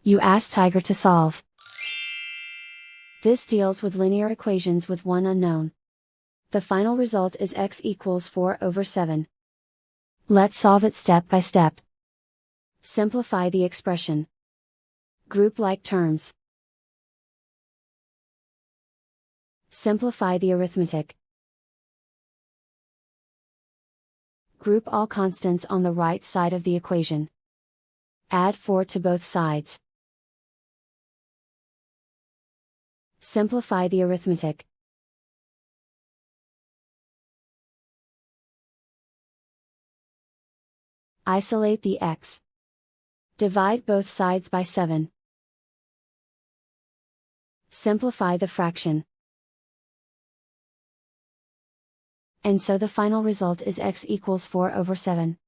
You ask Tiger to solve. This deals with linear equations with one unknown. The final result is x equals 4/7. Let's solve it step by step. Simplify the expression. Group like terms. Simplify the arithmetic. Group all constants on the right side of the equation. Add 4 to both sides. Simplify the arithmetic. Isolate the x. Divide both sides by 7. Simplify the fraction. And so the final result is x equals 4/7.